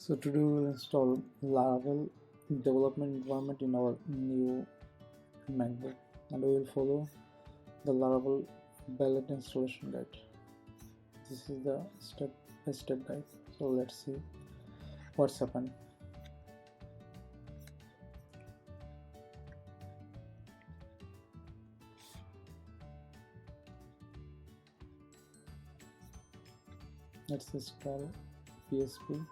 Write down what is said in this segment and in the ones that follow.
So today we will install Laravel development environment in our new MacBook, and we will follow the Laravel Ballet installation guide. This is the step-by-step guide. So let's see what's happened. Let's install PSP.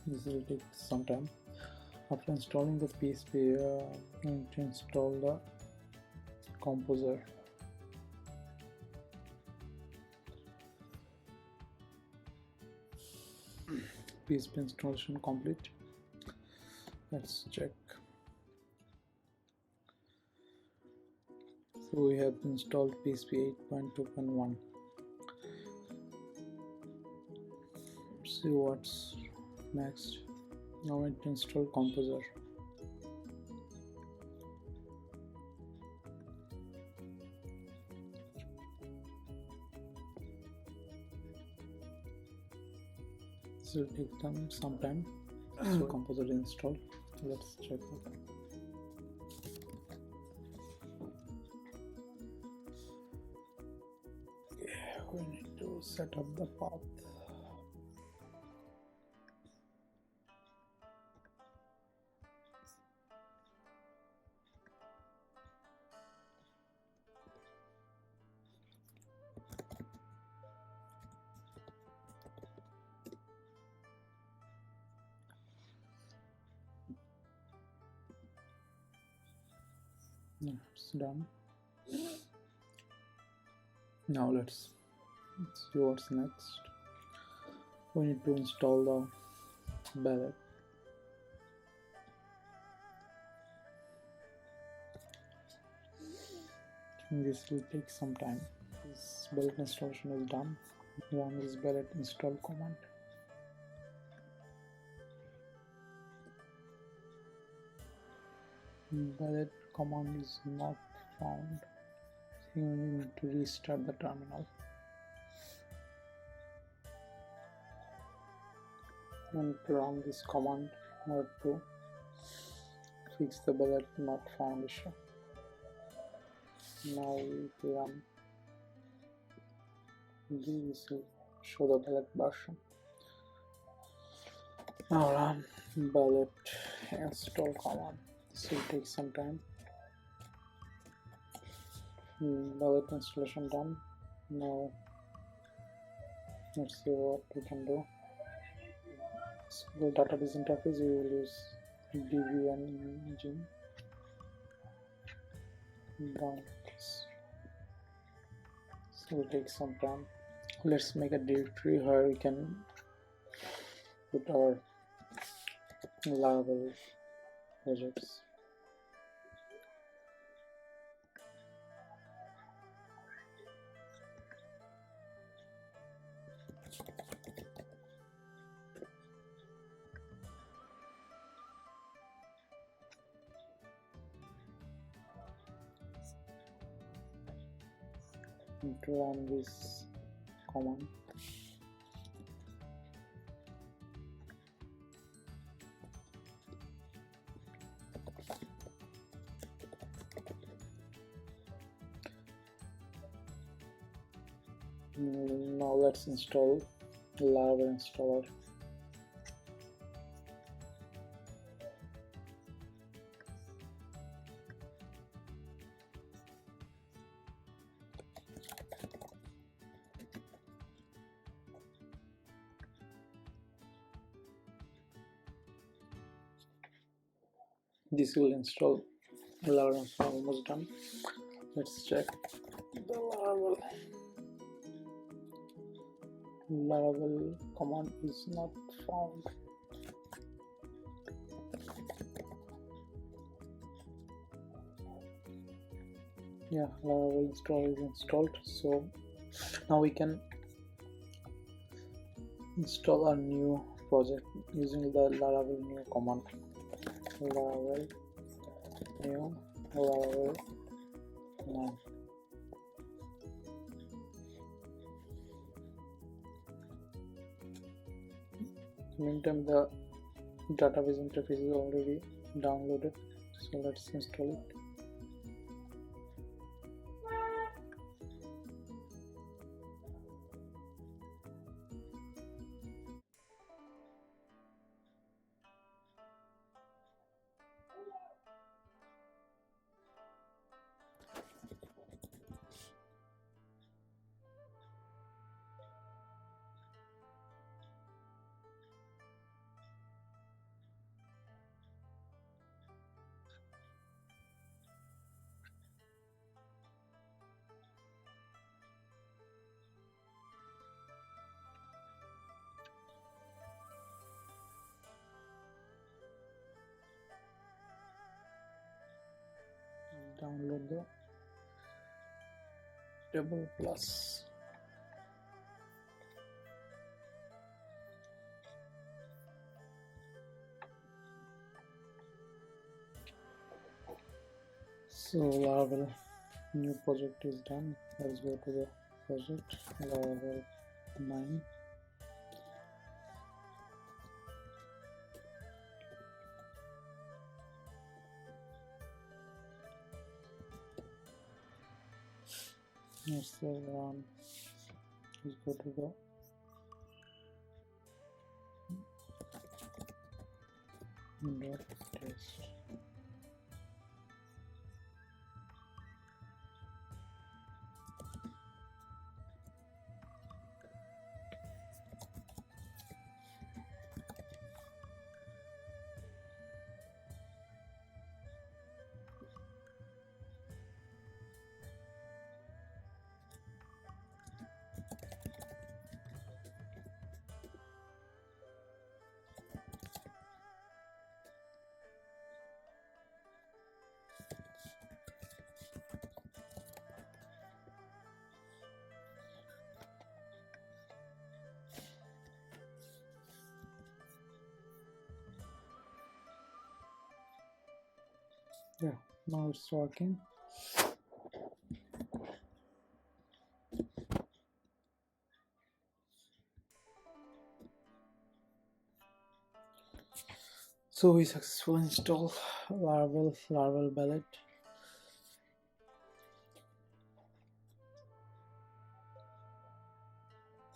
This will take some time. After installing the PSP, we need to install the composer. PSP installation complete. Let's check. So we have installed PSP 8.2.1. See what's next. Now I need to install composer. This will take some time. So composer is installed. Let's check it. We need to set up the path. It's done. Now let's see what's next. We need to install the ballet. This will take some time. This ballet installation is done. Run this ballet install command. Ballet command is not found. You need to restart the terminal. And to run this command in order to fix the ballet not found issue. Now we run. This will show the ballet version. Now run ballet install command. This will take some time. Ballet installation done. Now let's see what we can do. So the database interface, we will use DB1 engine. Down this. So it will take some time. Let's make a directory where we can put our Laravel projects. To run this command. Now let's install Laravel installer. This will install Laravel. Almost done. Let's check the Laravel command is not found. Yeah, Laravel install is installed. So now we can install a new project using the Laravel new command. Laravel new Laravel 9. Meantime, the database interface is already downloaded, so let's install it. Download the table plus. So Laravel new project is done. Let's go to the project Laravel 9. Let's run. Let's go to the test. Yeah, now it's working. So we successfully install Laravel Ballet.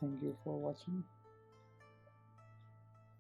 Thank you for watching.